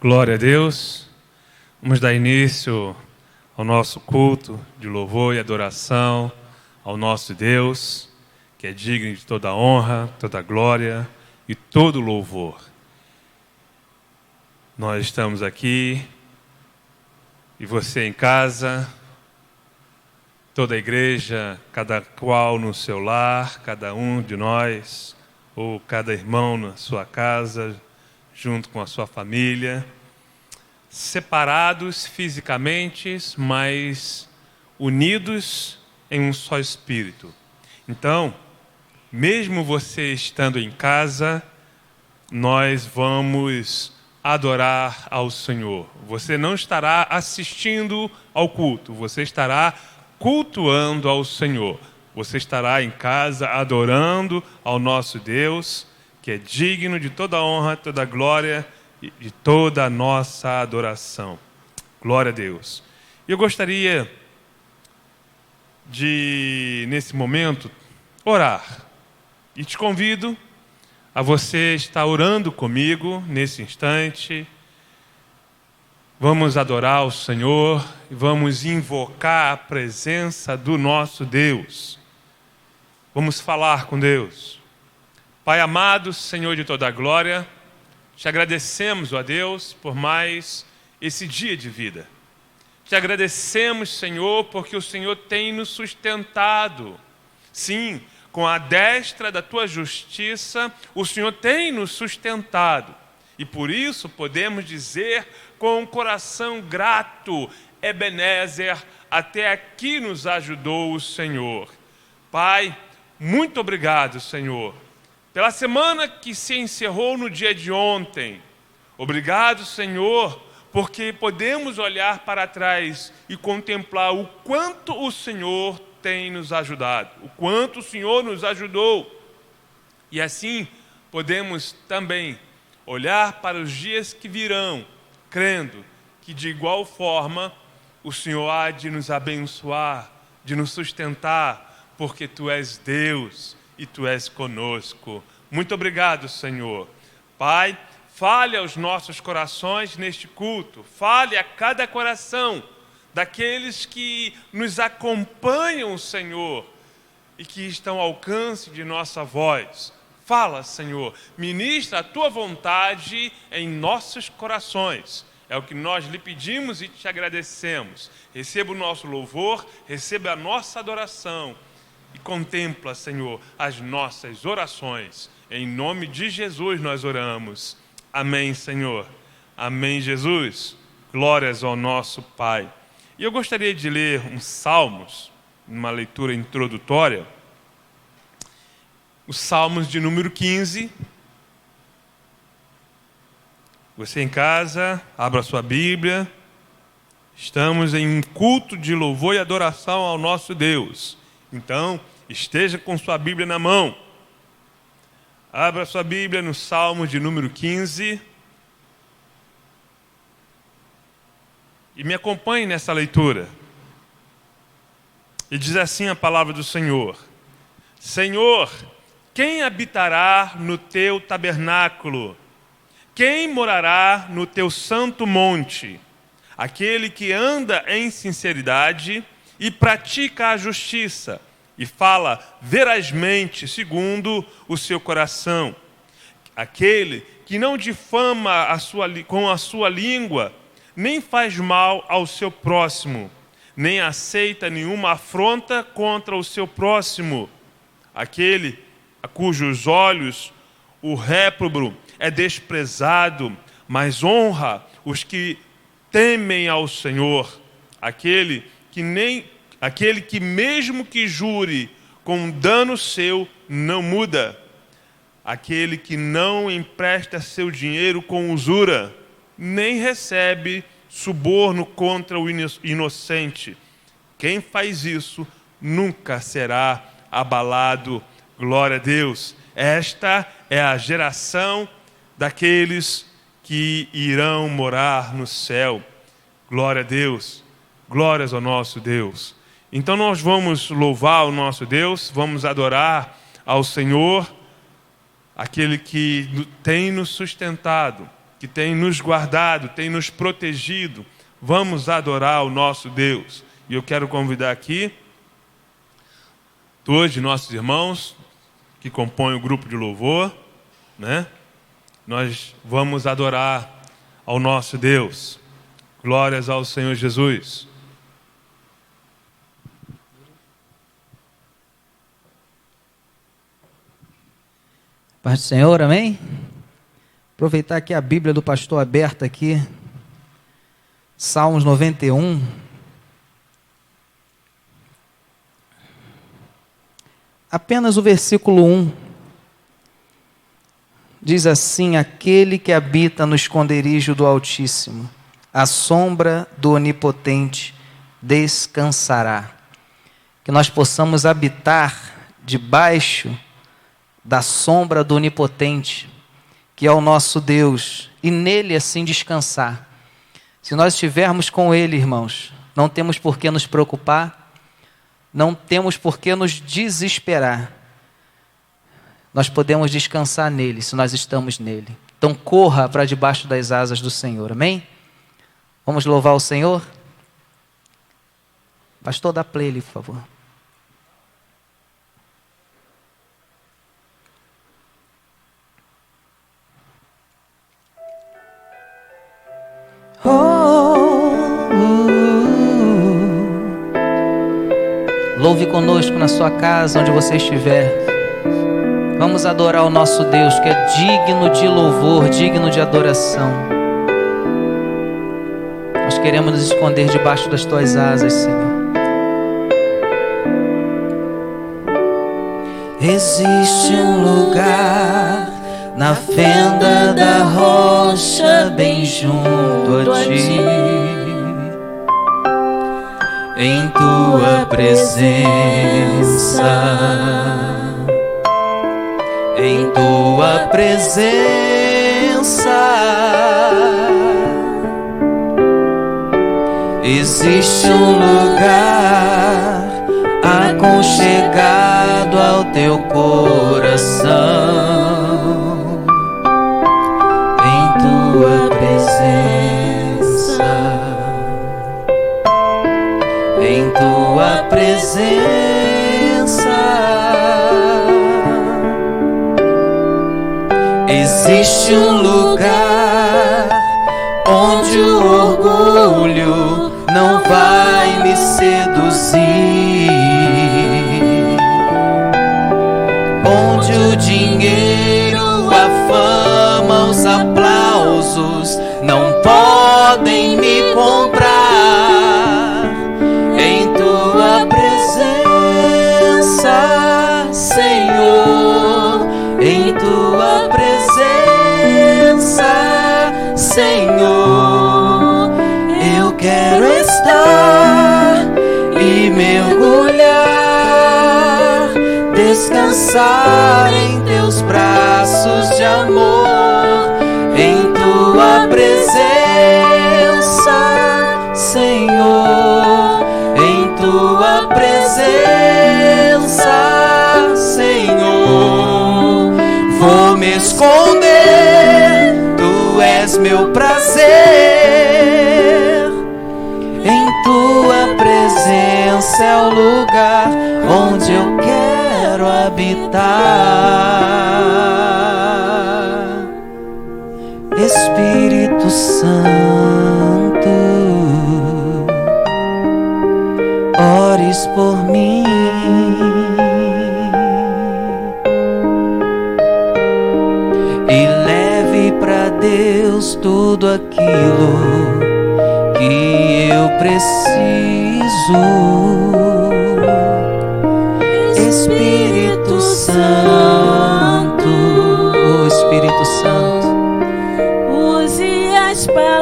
Glória a Deus. Vamos dar início ao nosso culto de louvor e adoração ao nosso Deus, que é digno de toda honra, toda glória e todo louvor. Nós estamos aqui, e você em casa, toda a igreja, cada qual no seu lar, cada um de nós, ou cada irmão na sua casa, junto com a sua família, separados fisicamente, mas unidos em um só espírito. Então, mesmo você estando em casa, nós vamos adorar ao Senhor. Você não estará assistindo ao culto, você estará cultuando ao Senhor. Você estará em casa adorando ao nosso Deus, que é digno de toda honra, toda glória e de toda a nossa adoração. Glória a Deus. Eu gostaria de, nesse momento, orar. E te convido a você estar orando comigo nesse instante. Vamos adorar o Senhor e vamos invocar a presença do nosso Deus. Vamos falar com Deus. Pai amado, Senhor de toda a glória, te agradecemos, ó Deus, por mais esse dia de vida. Te agradecemos, Senhor, porque o Senhor tem nos sustentado. Sim, com a destra da tua justiça, o Senhor tem nos sustentado. E por isso podemos dizer com um coração grato: Ebenezer, até aqui nos ajudou o Senhor. Pai, muito obrigado, Senhor, pela semana que se encerrou no dia de ontem. Obrigado, Senhor, porque podemos olhar para trás e contemplar o quanto o Senhor tem nos ajudado, o quanto o Senhor nos ajudou. E assim podemos também olhar para os dias que virão, crendo que de igual forma o Senhor há de nos abençoar, de nos sustentar, porque Tu és Deus e Tu és conosco. Muito obrigado, Senhor. Pai, fale aos nossos corações neste culto, fale a cada coração daqueles que nos acompanham, Senhor, e que estão ao alcance de nossa voz. Fala, Senhor, ministra a Tua vontade em nossos corações. É o que nós lhe pedimos e te agradecemos. Receba o nosso louvor, receba a nossa adoração e contempla, Senhor, as nossas orações. Em nome de Jesus nós oramos. Amém, Senhor. Amém, Jesus. Glórias ao nosso Pai. E eu gostaria de ler uns salmos, uma leitura introdutória. Os salmos de número 15. Você em casa, abra sua Bíblia. Estamos em um culto de louvor e adoração ao nosso Deus. Então, esteja com sua Bíblia na mão. Abra sua Bíblia no Salmo de número 15. E me acompanhe nessa leitura. E diz assim a palavra do Senhor: Senhor, quem habitará no Teu tabernáculo? Quem morará no Teu santo monte? Aquele que anda em sinceridade e pratica a justiça, e fala verazmente segundo o seu coração. Aquele que não difama com a sua língua, nem faz mal ao seu próximo, nem aceita nenhuma afronta contra o seu próximo. Aquele a cujos olhos o réprobo é desprezado, mas honra os que temem ao Senhor. Aquele que mesmo que jure com dano seu, não muda. Aquele que não empresta seu dinheiro com usura, nem recebe suborno contra o inocente. Quem faz isso nunca será abalado. Glória a Deus. Esta é a geração daqueles que irão morar no céu. Glória a Deus. Glórias ao nosso Deus. Então nós vamos louvar o nosso Deus, vamos adorar ao Senhor, aquele que tem nos sustentado, que tem nos guardado, tem nos protegido. Vamos adorar o nosso Deus. E eu quero convidar aqui dois de nossos irmãos que compõem o grupo de louvor, né? Nós vamos adorar ao nosso Deus. Glórias ao Senhor Jesus. Paz do Senhor, amém? Aproveitar aqui a Bíblia do pastor aberta aqui. Salmos 91. Apenas o versículo 1. Diz assim: aquele que habita no esconderijo do Altíssimo, à sombra do Onipotente, descansará. Que nós possamos habitar debaixo da sombra do Onipotente, que é o nosso Deus, e nele assim descansar. Se nós estivermos com Ele, irmãos, não temos por que nos preocupar, não temos por que nos desesperar. Nós podemos descansar nele, se nós estamos nele. Então corra para debaixo das asas do Senhor, amém? Vamos louvar o Senhor? Pastor, dá play ali, por favor. Louve conosco na sua casa, onde você estiver. Vamos adorar o nosso Deus, que é digno de louvor, digno de adoração. Nós queremos nos esconder debaixo das tuas asas, Senhor. Existe um lugar na fenda da rocha, bem junto a ti. Em tua presença, em tua presença, existe um lugar aconchegado ao teu coração. Em tua presença, em tua presença, existe um lugar onde o orgulho não vai me seduzir, onde o dinheiro, a fama, os aplausos não podem me comprar. Em tua presença, Senhor, em tua presença, Senhor, eu quero estar e mergulhar, descansar em teus braços de amor. Em tua presença, Senhor, em tua presença, Senhor, vou me esconder, tu és meu prazer. Em tua presença é o lugar onde eu quero habitar. Espírito Santo, ores por mim. E leve para Deus tudo aquilo que eu preciso. Espírito Santo, oh Espírito Santo, use as palavras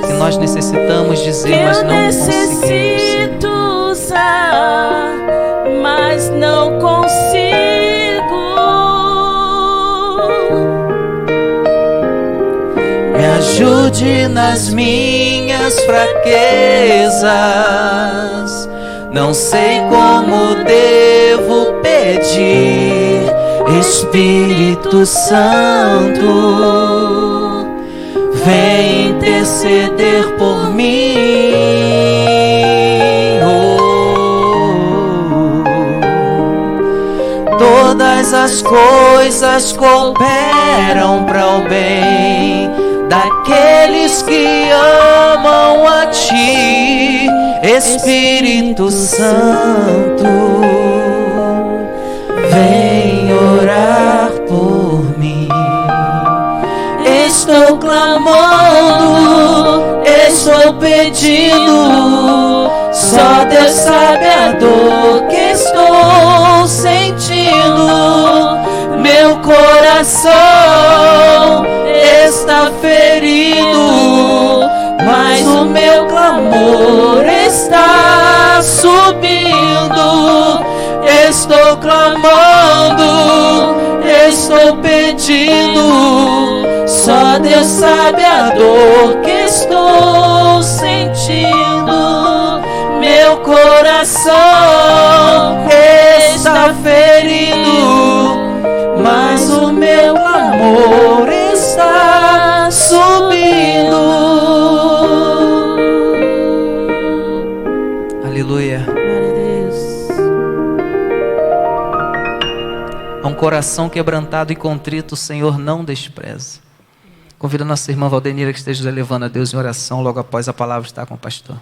que nós necessitamos dizer, que mas eu não conseguimos. necessito usar, mas não consigo. Me ajude nas minhas fraquezas, não sei como devo pedir. Espírito Espírito Santo, vem interceder por mim. Todas as coisas cooperam para o bem daqueles que amam a Ti, Espírito Santo, vem orar por mim. Estou clamando, estou pedindo, só Deus sabe a dor que estou sentindo. Meu coração está ferido, mas o meu clamor está subindo. Estou clamando, estou pedindo, só Deus sabe a dor que estou sentindo. Meu coração está ferido, mas o meu clamor está subindo. Aleluia. Glória a Deus. A um coração quebrantado e contrito, o Senhor não despreza. Convido a nossa irmã Valdenira que esteja elevando a Deus em oração logo após a palavra estar com o pastor.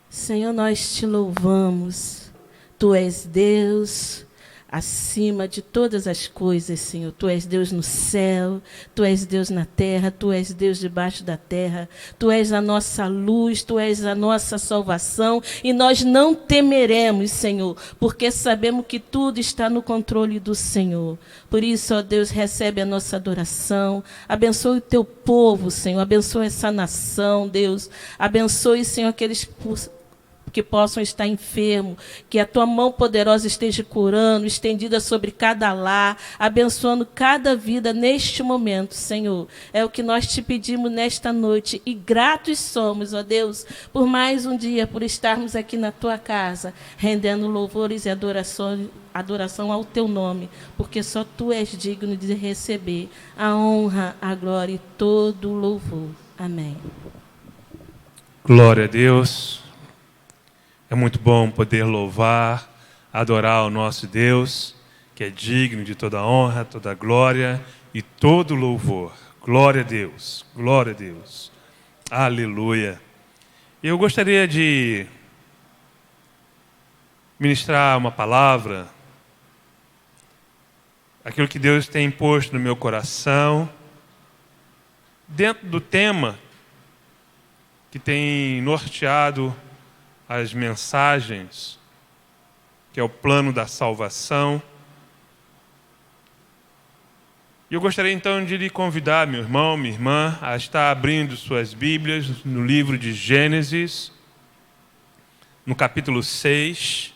Senhor, nós te louvamos. Tu és Deus acima de todas as coisas, Senhor. Tu és Deus no céu, Tu és Deus na terra, Tu és Deus debaixo da terra. Tu és a nossa luz, Tu és a nossa salvação. E nós não temeremos, Senhor, porque sabemos que tudo está no controle do Senhor. Por isso, ó Deus, recebe a nossa adoração. Abençoe o Teu povo, Senhor. Abençoe essa nação, Deus. Abençoe, Senhor, aqueles que possam estar enfermos, que a Tua mão poderosa esteja curando, estendida sobre cada lar, abençoando cada vida neste momento, Senhor. É o que nós te pedimos nesta noite e gratos somos, ó Deus, por mais um dia, por estarmos aqui na Tua casa, rendendo louvores e adoração ao Teu nome, porque só Tu és digno de receber a honra, a glória e todo o louvor. Amém. Glória a Deus. É muito bom poder louvar, adorar o nosso Deus, que é digno de toda honra, toda glória e todo louvor. Glória a Deus, glória a Deus. Aleluia. Eu gostaria de ministrar uma palavra, aquilo que Deus tem posto no meu coração, dentro do tema que tem norteado as mensagens, que é o plano da salvação. E eu gostaria então de lhe convidar, meu irmão, minha irmã, a estar abrindo suas Bíblias no livro de Gênesis, no capítulo 6.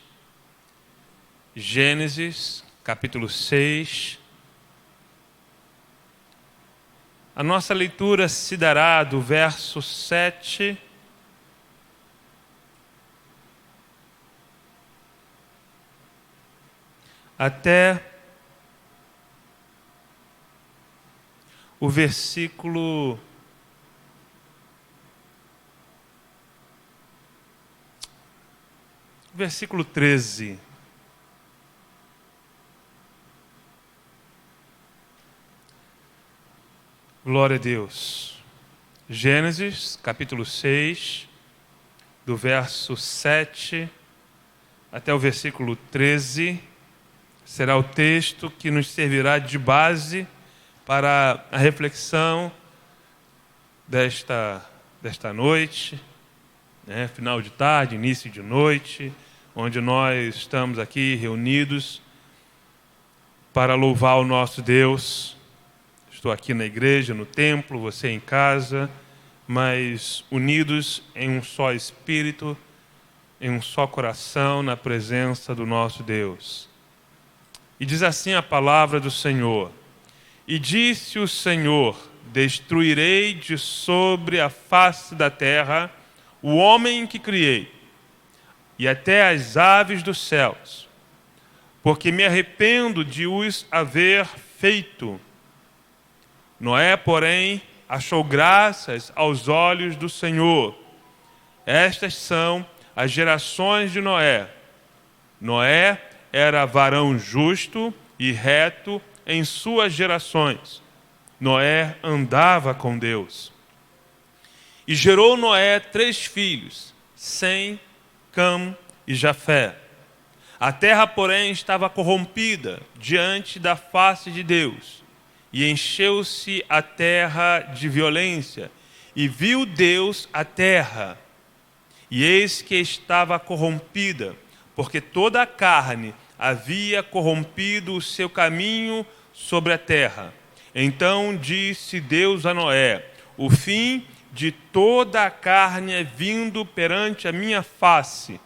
Gênesis, capítulo 6. A nossa leitura se dará do verso 7 até o versículo 13. Glória a Deus. Gênesis, capítulo 6, do verso 7 até o versículo 13. Será o texto que nos servirá de base para a reflexão desta noite, né? Final de tarde, início de noite, onde nós estamos aqui reunidos para louvar o nosso Deus. Estou aqui na igreja, no templo, você em casa, mas unidos em um só espírito, em um só coração, na presença do nosso Deus. E diz assim a palavra do Senhor: E disse o Senhor: Destruirei de sobre a face da terra o homem que criei, e até as aves dos céus, porque me arrependo de os haver feito. Noé, porém, achou graças aos olhos do Senhor. Estas são as gerações de Noé. Noé era varão justo e reto em suas gerações. Noé andava com Deus. E gerou Noé 3 filhos, Sem, Cam e Jafé. A terra, porém, estava corrompida diante da face de Deus, e encheu-se a terra de violência, e viu Deus a terra, e eis que estava corrompida, porque toda a carne havia corrompido o seu caminho sobre a terra. Então disse Deus a Noé: o fim de toda a carne é vindo perante a minha face,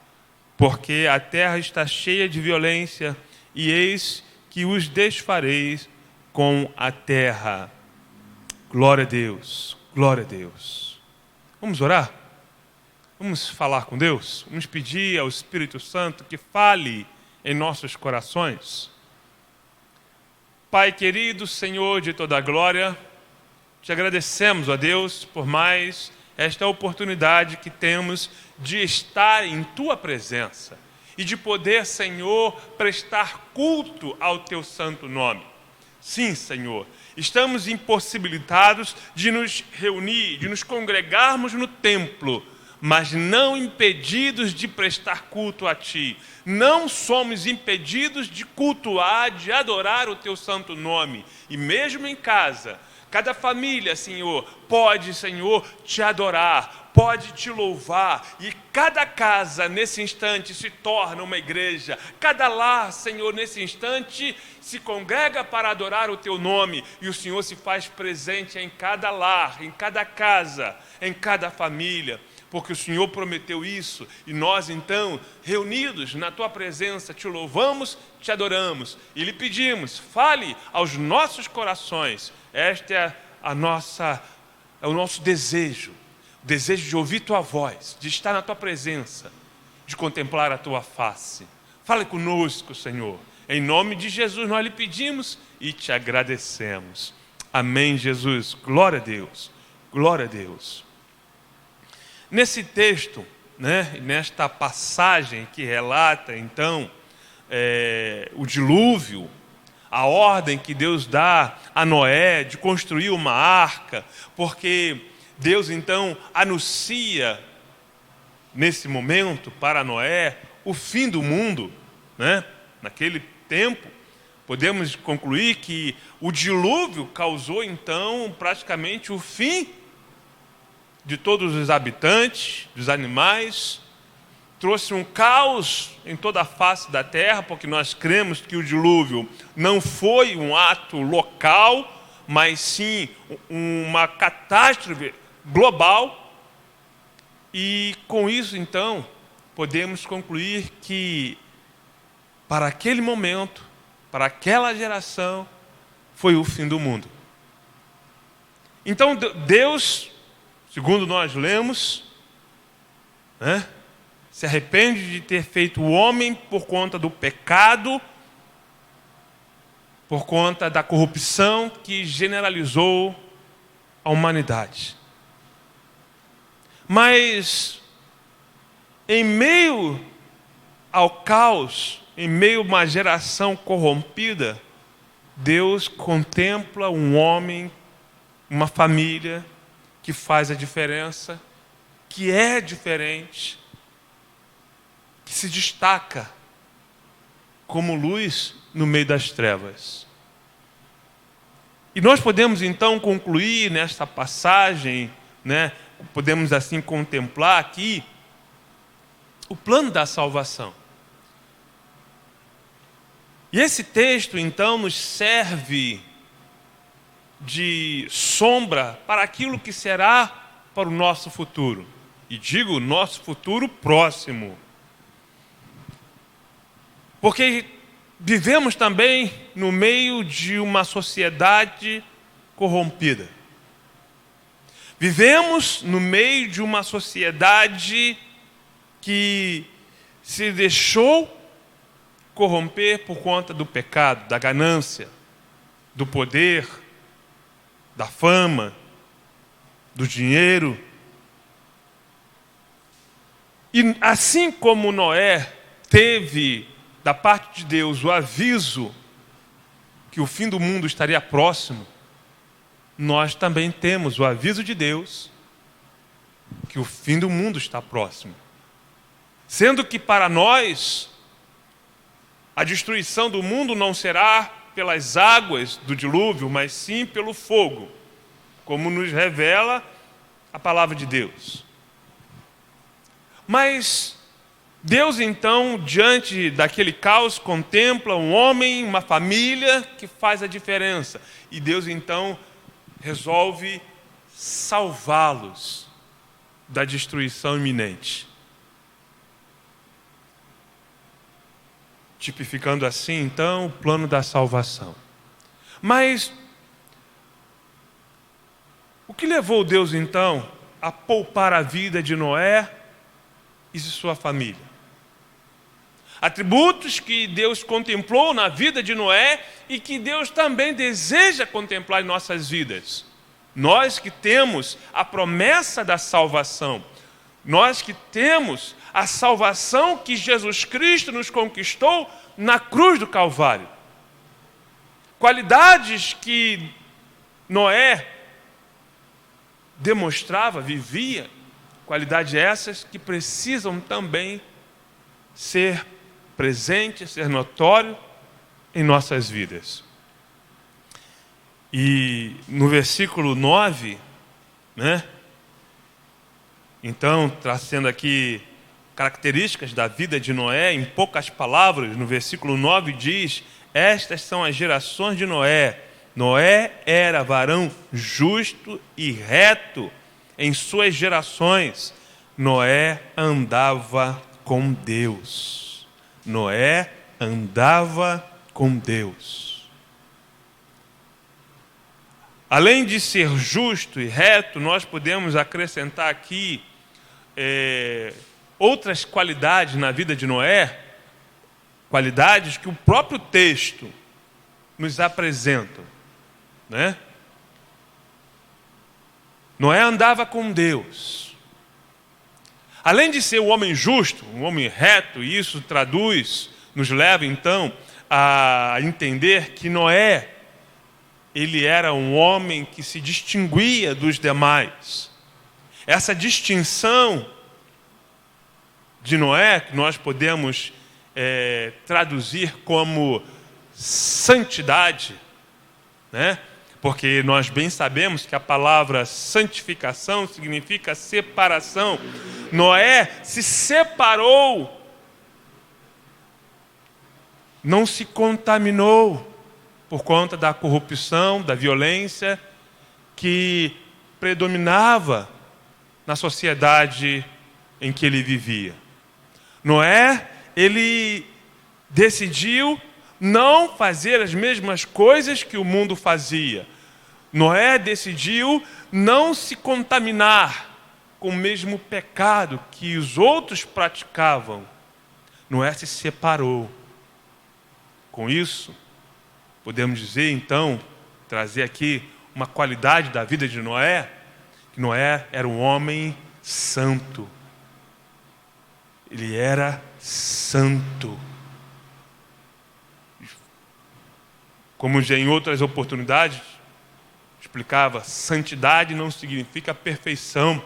porque a terra está cheia de violência, e eis que os desfareis com a terra. Glória a Deus, glória a Deus. Vamos orar? Vamos falar com Deus? Vamos pedir ao Espírito Santo que fale em nossos corações? Pai querido, Senhor de toda a glória, te agradecemos, ó Deus, por mais esta oportunidade que temos de estar em Tua presença e de poder, Senhor, prestar culto ao Teu santo nome. Sim, Senhor, estamos impossibilitados de nos reunir, de nos congregarmos no templo, mas não impedidos de prestar culto a Ti. Não somos impedidos de cultuar, de adorar o Teu santo nome. E mesmo em casa, cada família, Senhor, pode, Senhor, Te adorar, pode Te louvar. E cada casa, nesse instante, se torna uma igreja. Cada lar, Senhor, nesse instante, se congrega para adorar o Teu nome. E o Senhor se faz presente em cada lar, em cada casa, em cada família. Porque o Senhor prometeu isso, e nós então, reunidos na Tua presença, Te louvamos, Te adoramos, e lhe pedimos, fale aos nossos corações. Este é o nosso desejo, o desejo de ouvir Tua voz, de estar na Tua presença, de contemplar a Tua face. Fale conosco, Senhor. Em nome de Jesus nós lhe pedimos e Te agradecemos. Amém, Jesus. Glória a Deus. Glória a Deus. Nesse texto, nesta passagem que relata, então, o dilúvio, a ordem que Deus dá a Noé de construir uma arca, porque Deus, então, anuncia, nesse momento, para Noé, o fim do mundo, naquele tempo. Podemos concluir que o dilúvio causou, então, praticamente o fim de todos os habitantes, dos animais, trouxe um caos em toda a face da terra, porque nós cremos que o dilúvio não foi um ato local, mas sim uma catástrofe global. E com isso, então, podemos concluir que para aquele momento, para aquela geração, foi o fim do mundo. Então Deus, segundo nós lemos, se arrepende de ter feito o homem por conta do pecado, por conta da corrupção que generalizou a humanidade. Mas, em meio ao caos, em meio a uma geração corrompida, Deus contempla um homem, uma família, que faz a diferença, que é diferente, que se destaca como luz no meio das trevas. E nós podemos então concluir nesta passagem, podemos assim contemplar aqui o plano da salvação. E esse texto então nos serve de sombra para aquilo que será para o nosso futuro. E digo nosso futuro próximo. Porque vivemos também no meio de uma sociedade corrompida. Vivemos no meio de uma sociedade que se deixou corromper por conta do pecado, da ganância, do poder, da fama, do dinheiro. E assim como Noé teve da parte de Deus o aviso que o fim do mundo estaria próximo, nós também temos o aviso de Deus que o fim do mundo está próximo. Sendo que para nós, a destruição do mundo não será pelas águas do dilúvio, mas sim pelo fogo, como nos revela a palavra de Deus. Mas Deus, então, diante daquele caos, contempla um homem, uma família que faz a diferença. E Deus, então, resolve salvá-los da destruição iminente. Tipificando assim, então, o plano da salvação. Mas o que levou Deus, então, a poupar a vida de Noé e de sua família? Atributos que Deus contemplou na vida de Noé e que Deus também deseja contemplar em nossas vidas. Nós que temos a promessa da salvação, nós que temos a salvação que Jesus Cristo nos conquistou na cruz do Calvário. Qualidades que Noé demonstrava, vivia, qualidades essas que precisam também ser presentes, ser notório em nossas vidas. E no versículo 9, então, trazendo aqui características da vida de Noé, em poucas palavras, no versículo 9 diz: estas são as gerações de Noé. Noé era varão justo e reto em suas gerações. Noé andava com Deus. Noé andava com Deus. Além de ser justo e reto, nós podemos acrescentar aqui outras qualidades na vida de Noé, qualidades que o próprio texto nos apresenta, Noé andava com Deus. Além de ser um homem justo, um homem reto, e isso nos leva então a entender que Noé, ele era um homem que se distinguia dos demais. Essa distinção de Noé, que nós podemos traduzir como santidade, porque nós bem sabemos que a palavra santificação significa separação. Noé se separou, não se contaminou por conta da corrupção, da violência que predominava na sociedade em que ele vivia. Noé, ele decidiu não fazer as mesmas coisas que o mundo fazia. Noé decidiu não se contaminar com o mesmo pecado que os outros praticavam. Noé se separou. Com isso, podemos dizer então, trazer aqui uma qualidade da vida de Noé, que Noé era um homem santo. Ele era santo. Como já em outras oportunidades explicava, santidade não significa perfeição.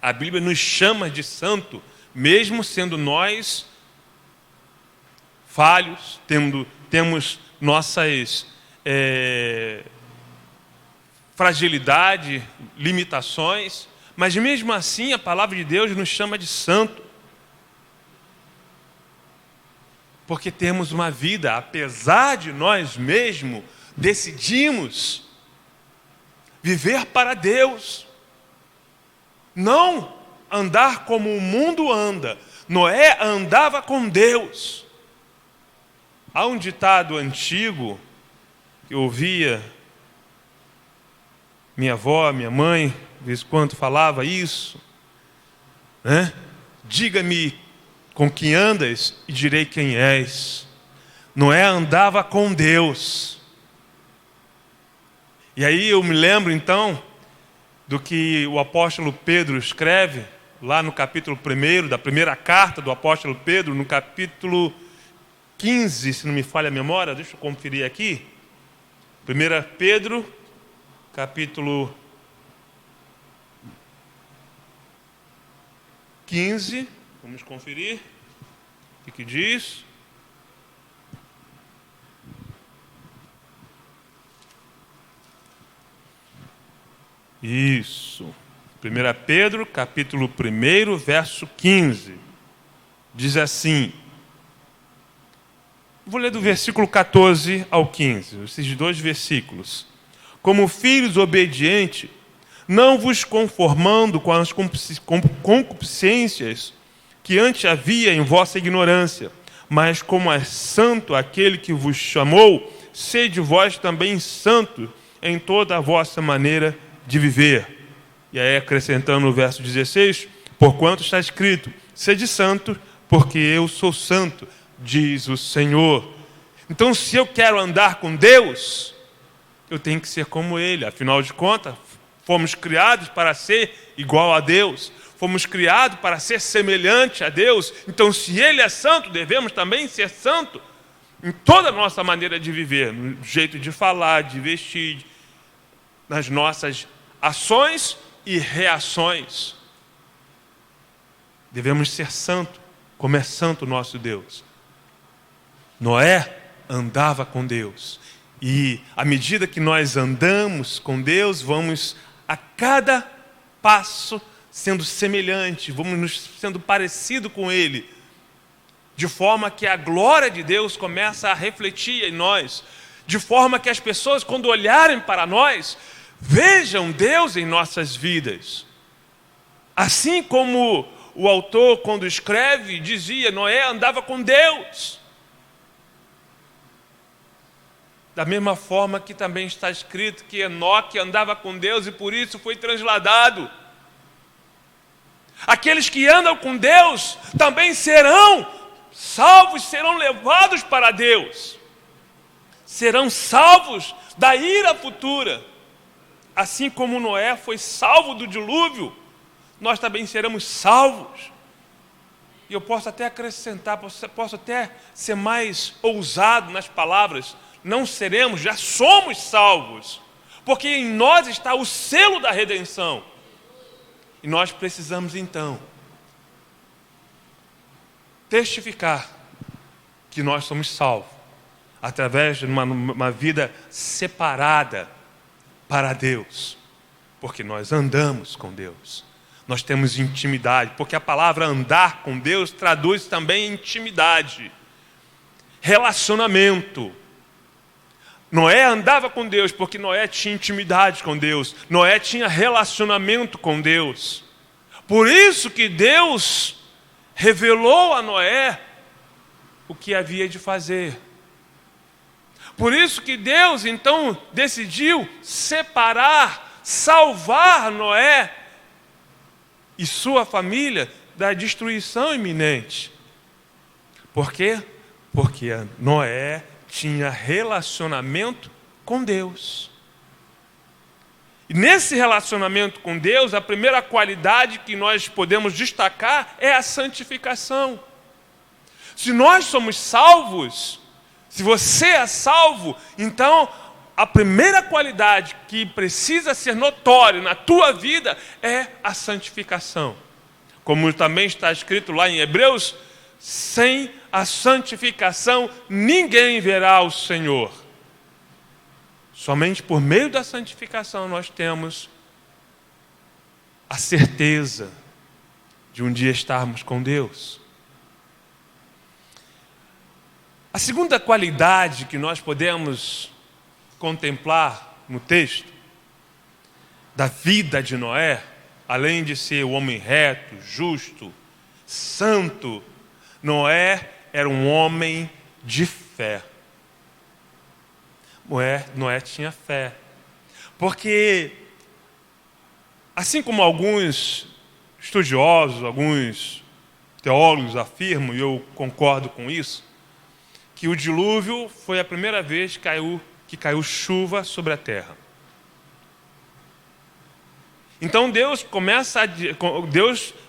A Bíblia nos chama de santo, mesmo sendo nós falhos, temos nossas fragilidade, limitações, mas mesmo assim a palavra de Deus nos chama de santo. Porque temos uma vida, apesar de nós mesmos decidimos viver para Deus, não andar como o mundo anda. Noé andava com Deus. Há um ditado antigo que eu ouvia minha avó, minha mãe, de vez em quando falava isso, Diga-me com quem andas e direi quem és. Noé andava com Deus. E aí eu me lembro então do que o apóstolo Pedro escreve lá no capítulo 1 da primeira carta do apóstolo Pedro, no capítulo 15, se não me falha a memória, deixa eu conferir aqui. 1 Pedro, capítulo 15, vamos conferir o que diz. Isso. 1 Pedro, capítulo 1, verso 15. Diz assim. Vou ler do versículo 14 ao 15, esses dois versículos. Como filhos obedientes, não vos conformando com as concupiscências que antes havia em vossa ignorância, mas como é santo aquele que vos chamou, sede vós também santos em toda a vossa maneira de viver. E aí, acrescentando no verso 16, porquanto está escrito, sede santo, porque eu sou santo, diz o Senhor. Então, se eu quero andar com Deus, eu tenho que ser como Ele. Afinal de contas, fomos criados para ser igual a Deus. Fomos criados para ser semelhante a Deus. Então, se Ele é santo, devemos também ser santo em toda a nossa maneira de viver, no jeito de falar, de vestir, nas nossas ações e reações. Devemos ser santo, como é santo o nosso Deus. Noé andava com Deus. E à medida que nós andamos com Deus, vamos a cada passo sendo semelhante, vamos nos sendo parecido com Ele, de forma que a glória de Deus começa a refletir em nós, de forma que as pessoas, quando olharem para nós, vejam Deus em nossas vidas. Assim como o autor, quando escreve, dizia, Noé andava com Deus. Da mesma forma que também está escrito que Enoque andava com Deus e por isso foi transladado. Aqueles que andam com Deus também serão salvos, serão levados para Deus. Serão salvos da ira futura. Assim como Noé foi salvo do dilúvio, nós também seremos salvos. E eu posso até acrescentar, posso até ser mais ousado nas palavras. Não seremos, já somos salvos. Porque em nós está o selo da redenção. E nós precisamos então testificar que nós somos salvos. Através de uma vida separada para Deus. Porque nós andamos com Deus. Nós temos intimidade. Porque a palavra andar com Deus traduz também intimidade. Relacionamento. Noé andava com Deus porque Noé tinha intimidade com Deus. Noé tinha relacionamento com Deus. Por isso que Deus revelou a Noé o que havia de fazer. Por isso que Deus, então, decidiu separar, salvar Noé e sua família da destruição iminente. Por quê? Porque Noé tinha relacionamento com Deus. E nesse relacionamento com Deus, a primeira qualidade que nós podemos destacar é a santificação. Se nós somos salvos, se você é salvo, então a primeira qualidade que precisa ser notória na tua vida é a santificação. Como também está escrito lá em Hebreus, sem a santificação ninguém verá o Senhor. Somente por meio da santificação nós temos a certeza de um dia estarmos com Deus. A segunda qualidade que nós podemos contemplar no texto da vida de Noé, além de ser o homem reto, justo, santo, Noé era um homem de fé. Noé tinha fé. Porque, assim como alguns estudiosos, alguns teólogos afirmam, e eu concordo com isso, que o dilúvio foi a primeira vez que caiu chuva sobre a terra. Então Deus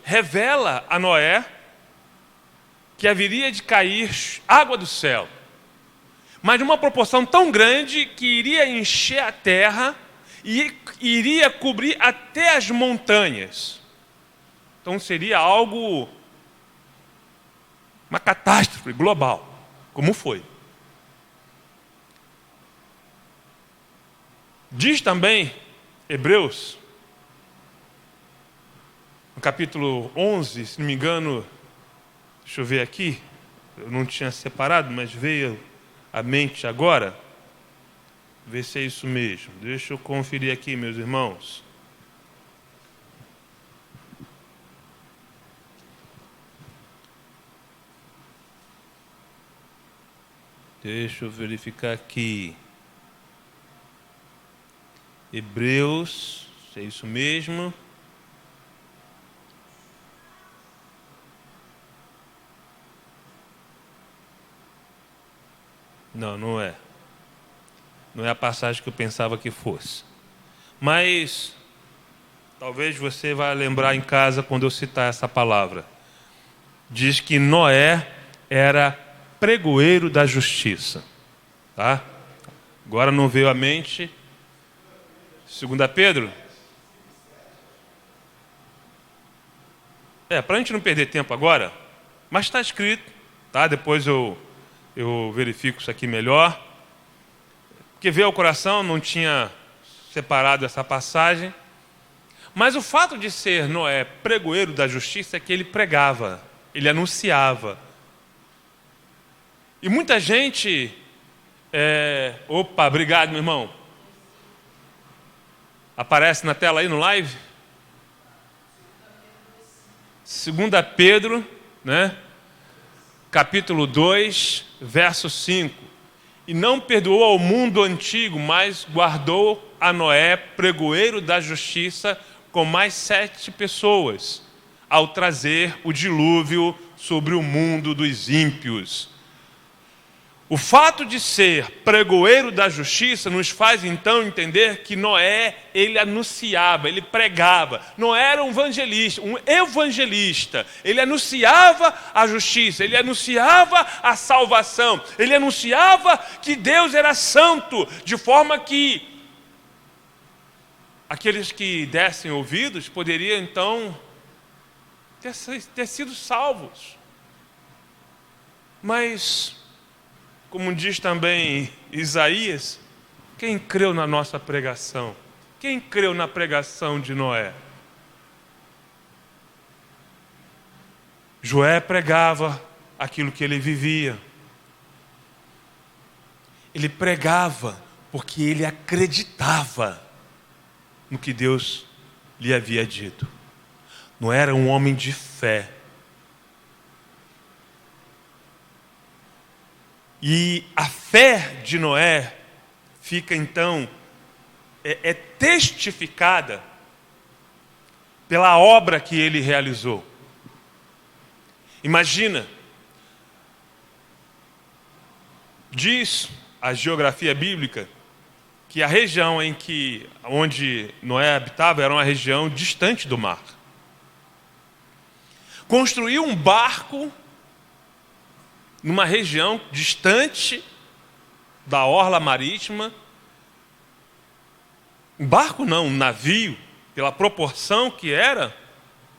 revela a Noé que haveria de cair água do céu, mas de uma proporção tão grande que iria encher a terra e iria cobrir até as montanhas. Então seria uma catástrofe global, como foi. Diz também Hebreus, no capítulo 11, se não me engano, deixa eu ver aqui, eu não tinha separado, mas veio à mente agora. Ver se é isso mesmo. Deixa eu conferir aqui, meus irmãos. Deixa eu verificar aqui. Hebreus, se é isso mesmo. Não, não é. Não é a passagem que eu pensava que fosse. Mas talvez você vá lembrar em casa quando eu citar essa palavra. Diz que Noé era pregoeiro da justiça. Tá? Agora não veio à mente. 2 Pedro. Para a gente não perder tempo agora, mas está escrito, tá? Depois eu verifico isso aqui melhor. Porque veio ao coração, não tinha separado essa passagem. Mas o fato de ser Noé pregoeiro da justiça é que ele pregava, ele anunciava. E muita gente... Opa, obrigado, meu irmão. Aparece na tela aí no live? 2 Pedro, né? Capítulo 2, verso 5. E não perdoou ao mundo antigo, mas guardou a Noé, pregoeiro da justiça, com mais 7 pessoas, ao trazer o dilúvio sobre o mundo dos ímpios. O fato de ser pregoeiro da justiça nos faz então entender que Noé, ele anunciava, ele pregava. Noé era um evangelista. Ele anunciava a justiça, ele anunciava a salvação, ele anunciava que Deus era santo, de forma que aqueles que dessem ouvidos poderiam então ter sido salvos. Mas, como diz também Isaías, quem creu na nossa pregação? Quem creu na pregação de Noé? Joé pregava aquilo que ele vivia. Ele pregava porque ele acreditava no que Deus lhe havia dito. Não era um homem de fé. E a fé de Noé fica então, testificada pela obra que ele realizou. Imagina, diz a geografia bíblica que a região onde Noé habitava era uma região distante do mar. Construir um barco numa região distante da orla marítima, um barco não, um navio, pela proporção que era,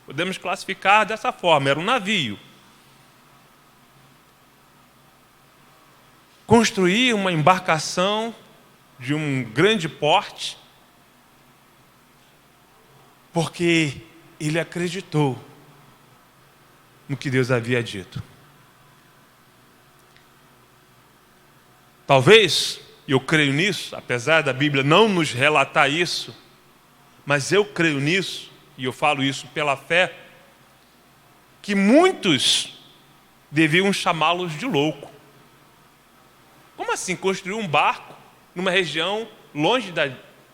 podemos classificar dessa forma, era um navio. Construir uma embarcação de um grande porte, porque ele acreditou no que Deus havia dito. Talvez, eu creio nisso, apesar da Bíblia não nos relatar isso, mas eu creio nisso, e eu falo isso pela fé, que muitos deviam chamá-los de louco. Como assim construir um barco numa região longe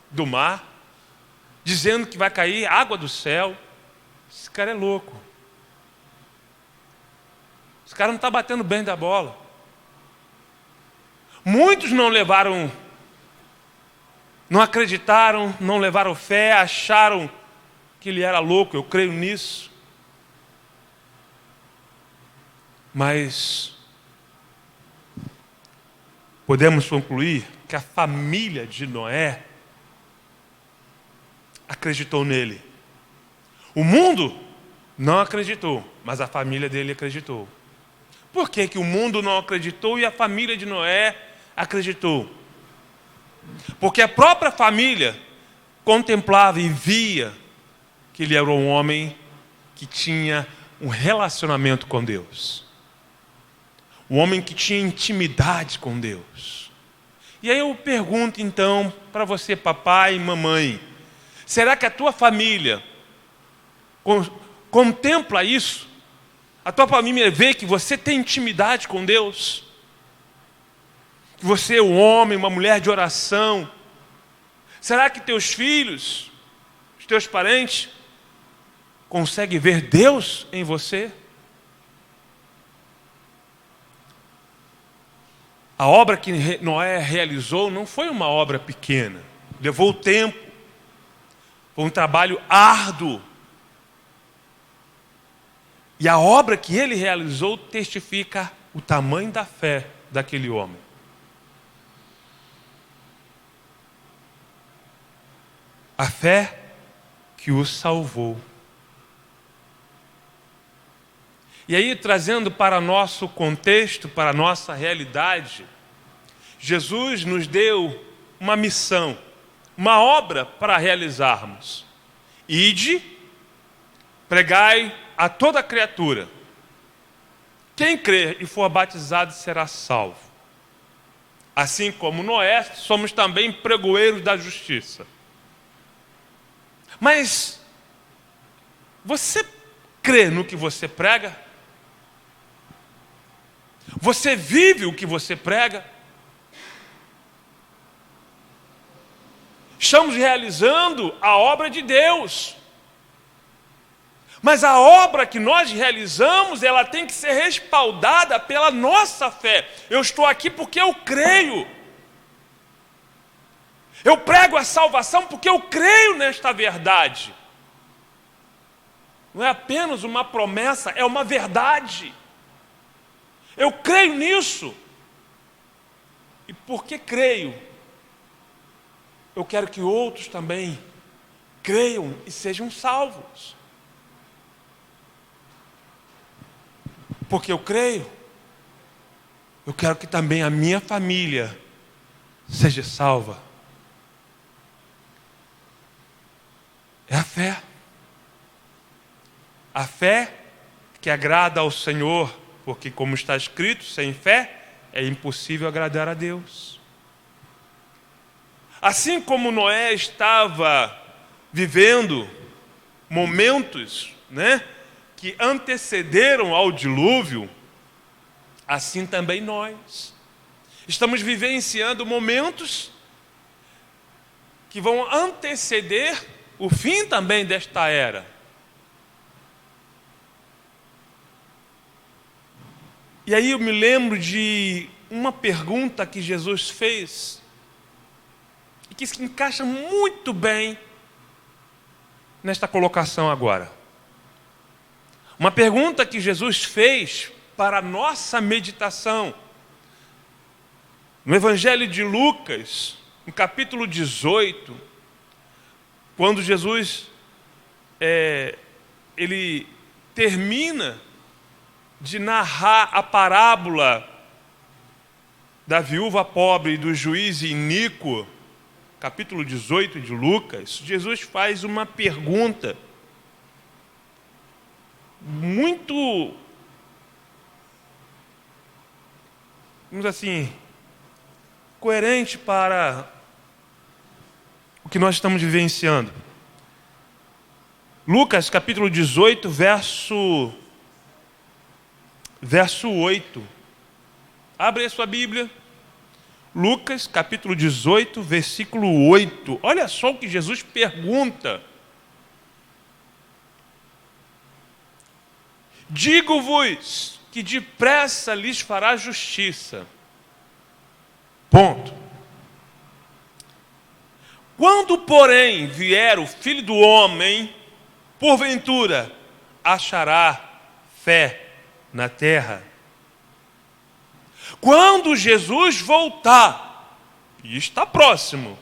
do mar, dizendo que vai cair água do céu? Esse cara é louco. Esse cara não está batendo bem da bola. Muitos não acreditaram, não levaram fé, acharam que ele era louco, eu creio nisso. Mas podemos concluir que a família de Noé acreditou nele. O mundo não acreditou, mas a família dele acreditou. Por que que o mundo não acreditou e a família de Noé acreditou? Porque a própria família contemplava e via que ele era um homem que tinha um relacionamento com Deus. Um homem que tinha intimidade com Deus. E aí eu pergunto então para você, papai e mamãe, será que a tua família contempla isso? A tua família vê que você tem intimidade com Deus? Que você é um homem, uma mulher de oração? Será que teus filhos, os teus parentes, conseguem ver Deus em você? A obra que Noé realizou não foi uma obra pequena. Levou tempo. Foi um trabalho árduo. E a obra que ele realizou testifica o tamanho da fé daquele homem. A fé que o salvou. E aí, trazendo para nosso contexto, para a nossa realidade, Jesus nos deu uma missão, uma obra para realizarmos. Ide, pregai a toda criatura. Quem crer e for batizado será salvo. Assim como Noé, somos também pregoeiros da justiça. Mas você crê no que você prega? Você vive o que você prega? Estamos realizando a obra de Deus. Mas a obra que nós realizamos, ela tem que ser respaldada pela nossa fé. Eu estou aqui porque eu creio. Eu prego a salvação porque eu creio nesta verdade. Não é apenas uma promessa, é uma verdade. Eu creio nisso. E porque creio, eu quero que outros também creiam e sejam salvos. Porque eu creio, eu quero que também a minha família seja salva. É a fé. A fé que agrada ao Senhor, porque como está escrito, sem fé é impossível agradar a Deus. Assim como Noé estava vivendo momentos, que antecederam ao dilúvio, assim também nós estamos vivenciando momentos que vão anteceder o fim também desta era. E aí eu me lembro de uma pergunta que Jesus fez e que se encaixa muito bem nesta colocação agora. Uma pergunta que Jesus fez para a nossa meditação. No Evangelho de Lucas, no capítulo 18, quando Jesus ele termina de narrar a parábola da viúva pobre e do juiz iníquo, capítulo 18 de Lucas, Jesus faz uma pergunta muito, vamos assim, coerente para o que nós estamos vivenciando. Lucas capítulo 18, verso 8. Abre a sua Bíblia. Lucas capítulo 18, versículo 8. Olha só o que Jesus pergunta. Digo-vos que depressa lhes fará justiça. Ponto. Quando, porém, vier o Filho do Homem, porventura achará fé na terra? Quando Jesus voltar, e está próximo,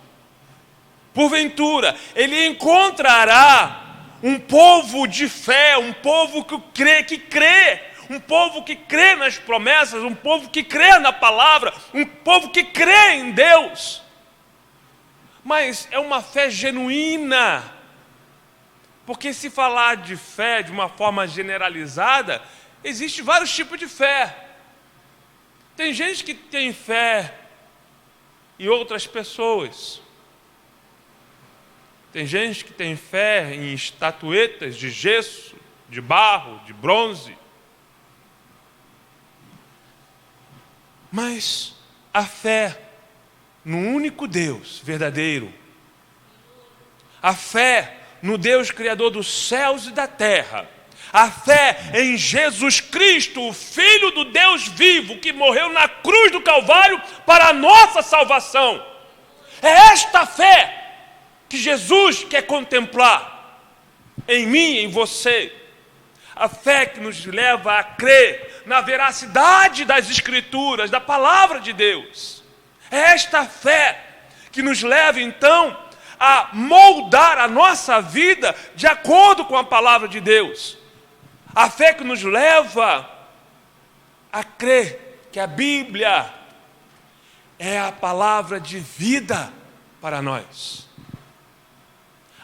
porventura, ele encontrará um povo de fé, um povo que crê, um povo que crê nas promessas, um povo que crê na palavra, um povo que crê em Deus. Mas é uma fé genuína, porque se falar de fé de uma forma generalizada, existem vários tipos de fé. Tem gente que tem fé em outras pessoas. Tem gente que tem fé em estatuetas de gesso, de barro, de bronze. Mas a fé no único Deus verdadeiro, a fé no Deus Criador dos céus e da terra, a fé em Jesus Cristo, o Filho do Deus vivo, que morreu na cruz do Calvário para a nossa salvação. É esta fé que Jesus quer contemplar em mim e em você. A fé que nos leva a crer na veracidade das Escrituras, da palavra de Deus. É esta fé que nos leva, então, a moldar a nossa vida de acordo com a palavra de Deus. A fé que nos leva a crer que a Bíblia é a palavra de vida para nós.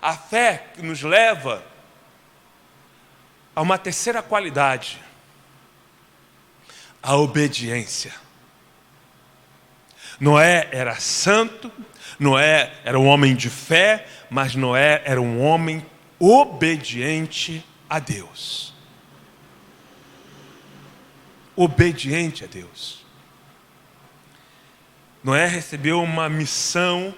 A fé que nos leva a uma terceira qualidade, a obediência. Noé era santo, Noé era um homem de fé, mas Noé era um homem obediente a Deus. Obediente a Deus. Noé recebeu uma missão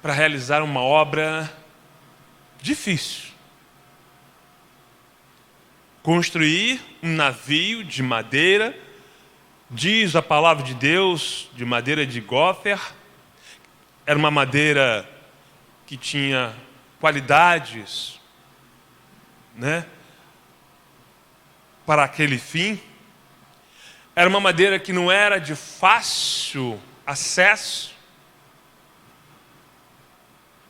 para realizar uma obra difícil. Construir um navio de madeira, diz a palavra de Deus, de madeira de gófer. Era uma madeira que tinha qualidades, né, para aquele fim. Era uma madeira que não era de fácil acesso.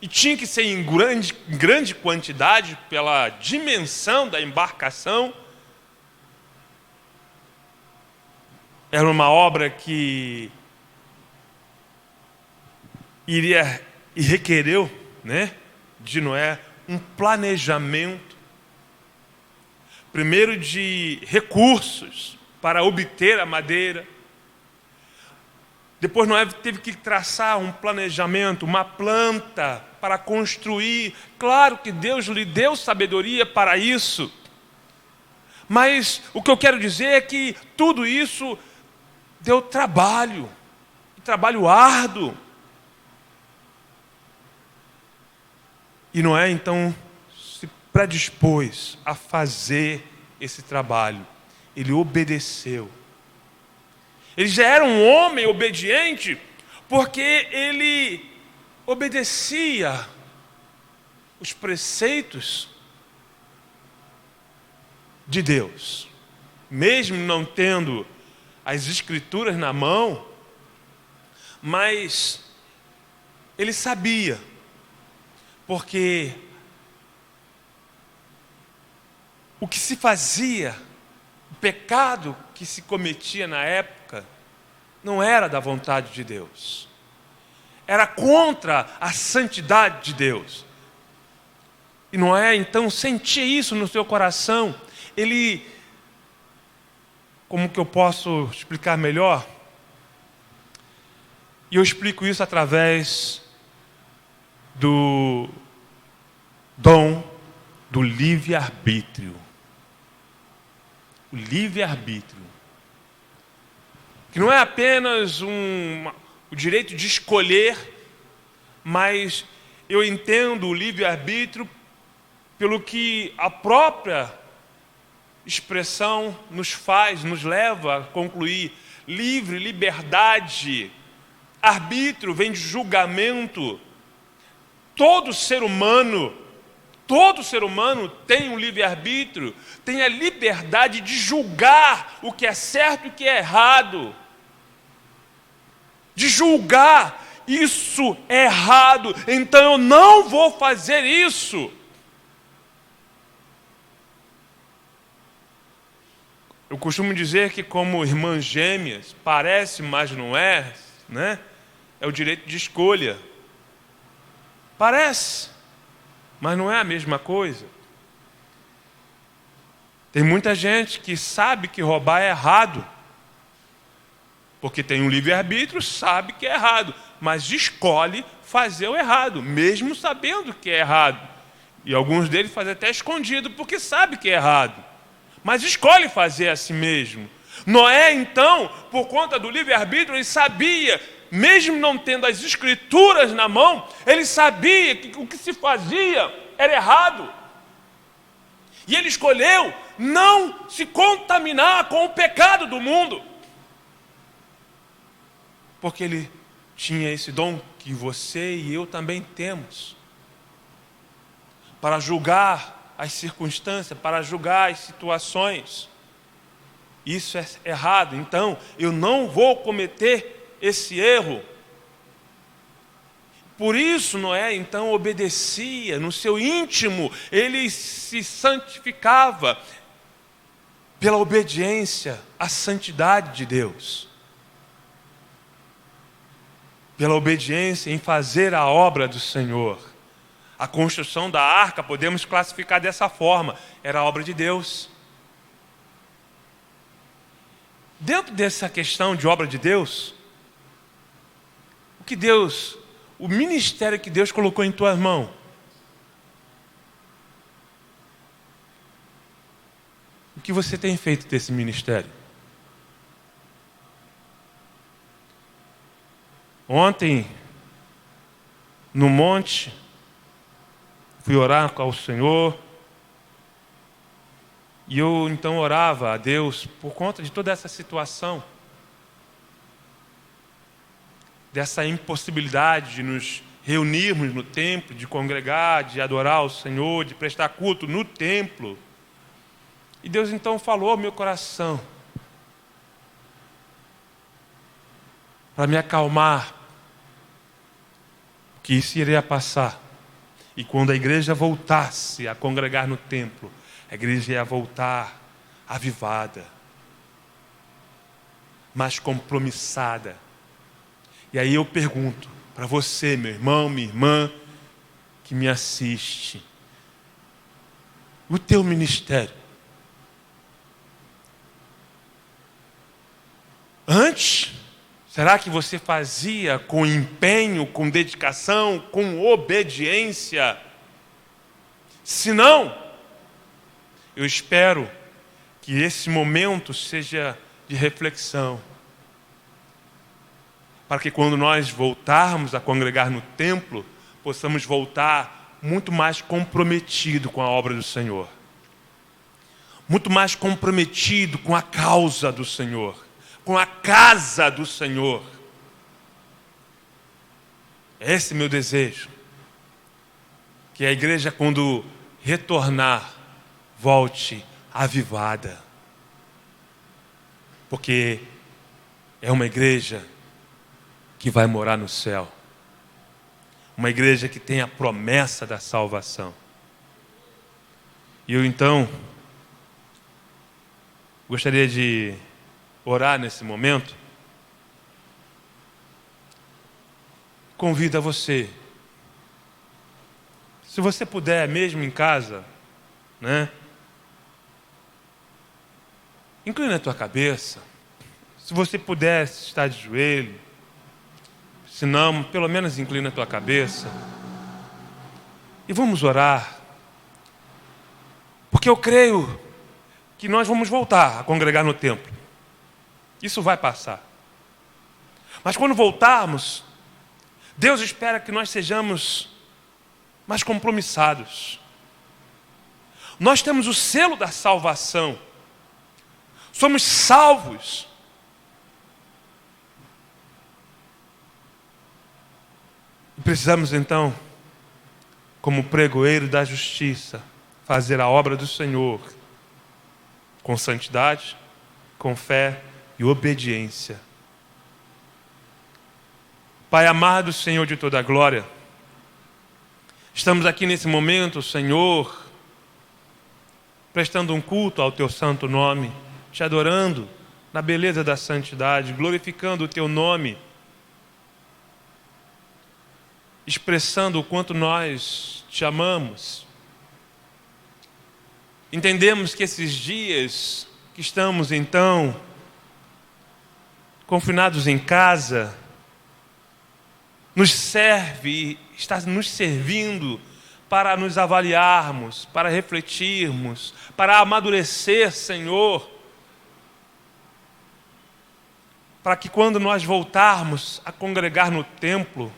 E tinha que ser em grande quantidade pela dimensão da embarcação. Era uma obra que iria e requereu, né, de Noé um planejamento, primeiro de recursos para obter a madeira. Depois Noé teve que traçar um planejamento, uma planta para construir. Claro que Deus lhe deu sabedoria para isso. Mas o que eu quero dizer é que tudo isso deu trabalho, trabalho árduo. E Noé então se predispôs a fazer esse trabalho. Ele obedeceu. Ele já era um homem obediente porque ele obedecia os preceitos de Deus. Mesmo não tendo as Escrituras na mão, mas ele sabia, porque o que se fazia, o pecado que se cometia na época, não era da vontade de Deus. Era contra a santidade de Deus. E Noé, então, sentia isso no seu coração. Ele, como que eu posso explicar melhor? E eu explico isso através do dom do livre-arbítrio. O livre-arbítrio. Que não é apenas o direito de escolher, mas eu entendo o livre-arbítrio pelo que a própria expressão nos leva a concluir. livre, liberdade. Arbítrio vem de julgamento. Todo ser humano tem um livre-arbítrio, tem a liberdade de julgar o que é certo e o que é errado. De julgar, isso é errado, então eu não vou fazer isso. Eu costumo dizer que, como irmãs gêmeas, parece, mas não é, né? É o direito de escolha. Parece, mas não é a mesma coisa. Tem muita gente que sabe que roubar é errado, porque tem um livre-arbítrio, sabe que é errado, mas escolhe fazer o errado, mesmo sabendo que é errado. E alguns deles fazem até escondido, porque sabe que é errado, mas escolhe fazer assim mesmo. Noé, então, por conta do livre-arbítrio, ele sabia, mesmo não tendo as escrituras na mão, ele sabia que o que se fazia era errado. E ele escolheu não se contaminar com o pecado do mundo, porque ele tinha esse dom que você e eu também temos, para julgar as circunstâncias, para julgar as situações. Isso é errado, então eu não vou cometer esse erro. Por isso Noé então obedecia, no seu íntimo ele se santificava pela obediência à santidade de Deus, pela obediência em fazer a obra do Senhor. A construção da arca podemos classificar dessa forma, era a obra de Deus. Dentro dessa questão de obra de Deus, o ministério que Deus colocou em tuas mãos, o que você tem feito desse ministério? Ontem, no monte, fui orar com o Senhor, e eu então orava a Deus por conta de toda essa situação, dessa impossibilidade de nos reunirmos no templo, de congregar, de adorar o Senhor, de prestar culto no templo. E Deus então falou ao meu coração, para me acalmar, que isso iria passar. E quando a igreja voltasse a congregar no templo, a igreja ia voltar avivada, mais compromissada. E aí eu pergunto para você, meu irmão, minha irmã, que me assiste, o teu ministério, antes, será que você fazia com empenho, com dedicação, com obediência? Se não, eu espero que esse momento seja de reflexão, para que quando nós voltarmos a congregar no templo, possamos voltar muito mais comprometido com a obra do Senhor, muito mais comprometido com a causa do Senhor, com a casa do Senhor. Esse é meu desejo, que a igreja, quando retornar, volte avivada, porque é uma igreja que vai morar no céu, uma igreja que tem a promessa da salvação. E eu então gostaria de orar nesse momento. Convido a você, se você puder, mesmo em casa, né? Inclina a tua cabeça. Se você puder estar de joelho, se não, pelo menos inclina a tua cabeça. E vamos orar. Porque eu creio que nós vamos voltar a congregar no templo. Isso vai passar. Mas quando voltarmos, Deus espera que nós sejamos mais compromissados. Nós temos o selo da salvação. Somos salvos. Precisamos então, como pregoeiro da justiça, fazer a obra do Senhor com santidade, com fé e obediência. Pai amado, Senhor de toda a glória, estamos aqui nesse momento, Senhor, prestando um culto ao Teu santo nome, te adorando na beleza da santidade, glorificando o Teu nome, expressando o quanto nós te amamos. Entendemos que esses dias que estamos então confinados em casa, está nos servindo para nos avaliarmos, para refletirmos, para amadurecer, Senhor, para que quando nós voltarmos a congregar no templo,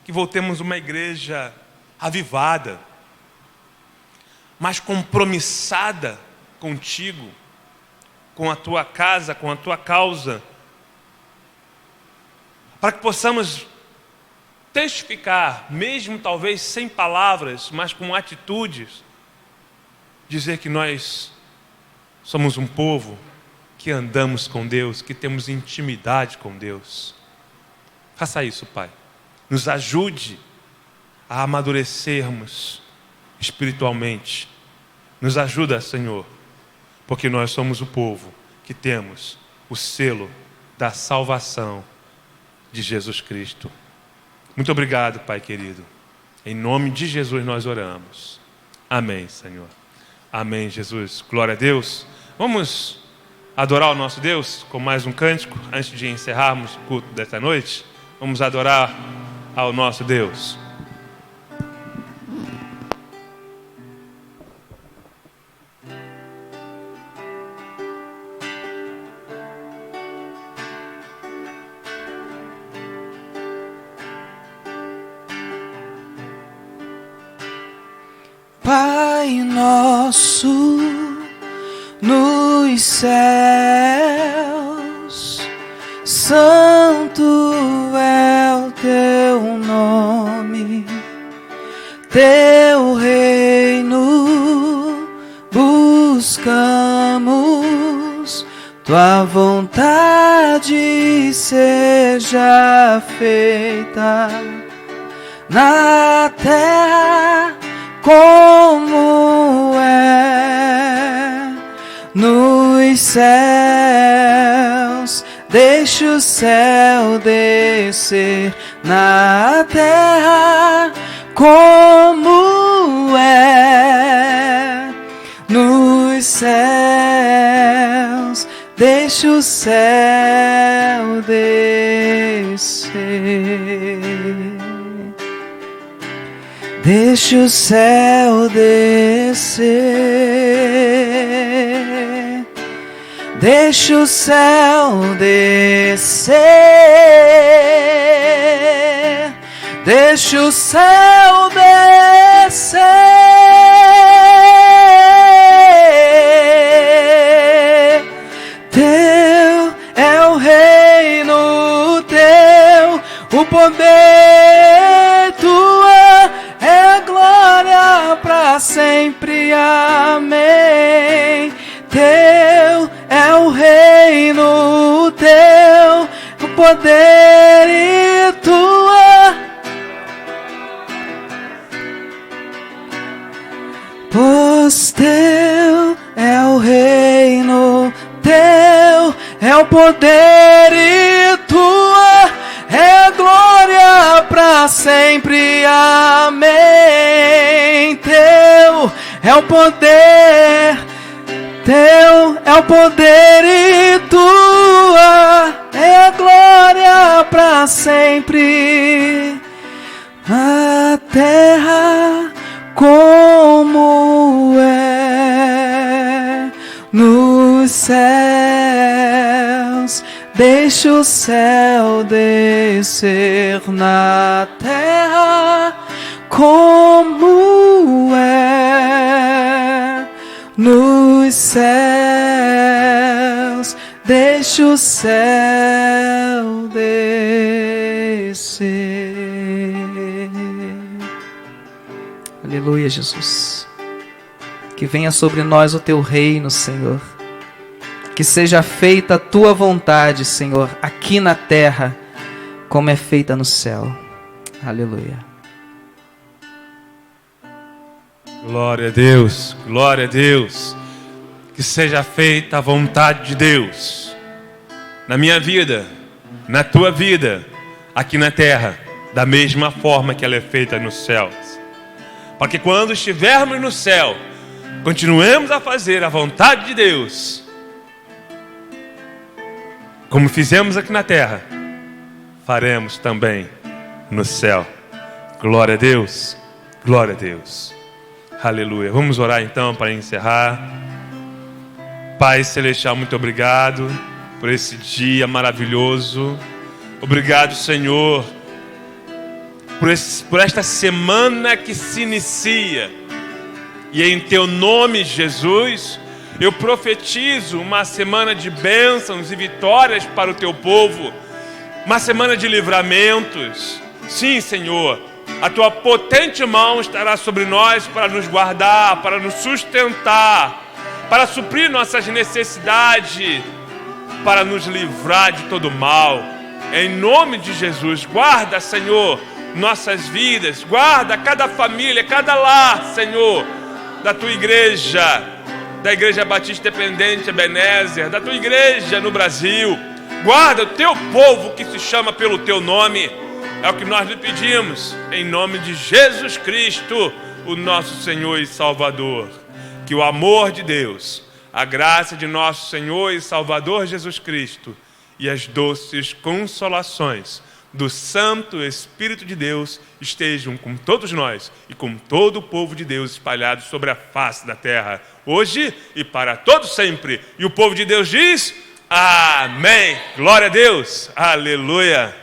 que voltemos uma igreja avivada, mais compromissada contigo, com a tua casa, com a tua causa, para que possamos testificar, mesmo talvez sem palavras, mas com atitudes, dizer que nós somos um povo que andamos com Deus, que temos intimidade com Deus. Faça isso, Pai. Nos ajude a amadurecermos espiritualmente. Nos ajuda, Senhor, porque nós somos o povo que temos o selo da salvação de Jesus Cristo. Muito obrigado, Pai querido. Em nome de Jesus nós oramos. Amém, Senhor. Amém, Jesus. Glória a Deus. Vamos adorar o nosso Deus com mais um cântico antes de encerrarmos o culto desta noite. Vamos adorar ao nosso Deus. Pai nosso nos céus, santo é o teu nome, teu reino buscamos, tua vontade seja feita na terra como é nos céus. Deixa o céu descer na terra como é nos céus. Deixa o céu descer. Deixa o céu descer, deixa o céu descer, deixa o céu descer. Teu é o reino, teu o poder, tua é glória para sempre, amém. Teu é o reino, teu o poder e tua, pois teu é o reino, teu é o poder e tua é glória para sempre, amém. Teu é o poder, teu é o poder e tua é glória para sempre. A terra como é nos céus. Deixa o céu descer na terra como é nos céus. Deixa o céu descer. Aleluia, Jesus. Que venha sobre nós o teu reino, Senhor. Que seja feita a tua vontade, Senhor, aqui na terra, como é feita no céu. Aleluia. Glória a Deus, glória a Deus. Que seja feita a vontade de Deus na minha vida, na tua vida, aqui na terra, da mesma forma que ela é feita nos céus. Para que quando estivermos no céu, continuemos a fazer a vontade de Deus, como fizemos aqui na terra, faremos também no céu. Glória a Deus, glória a Deus. Aleluia. Vamos orar então para encerrar. Pai Celestial, muito obrigado por esse dia maravilhoso. Obrigado, Senhor, por esta semana que se inicia. E em teu nome, Jesus, eu profetizo uma semana de bênçãos e vitórias para o teu povo. Uma semana de livramentos. Sim, Senhor, a tua potente mão estará sobre nós para nos guardar, para nos sustentar, para suprir nossas necessidades, para nos livrar de todo mal. Em nome de Jesus, guarda, Senhor, nossas vidas, guarda cada família, cada lar, Senhor, da tua igreja, da Igreja Batista Independente Ebenezer, da tua igreja no Brasil. Guarda o teu povo que se chama pelo teu nome. É o que nós lhe pedimos, em nome de Jesus Cristo, o nosso Senhor e Salvador. Que o amor de Deus, a graça de nosso Senhor e Salvador Jesus Cristo e as doces consolações do Santo Espírito de Deus estejam com todos nós e com todo o povo de Deus espalhado sobre a face da terra, hoje e para todo sempre. E o povo de Deus diz: amém. Glória a Deus. Aleluia.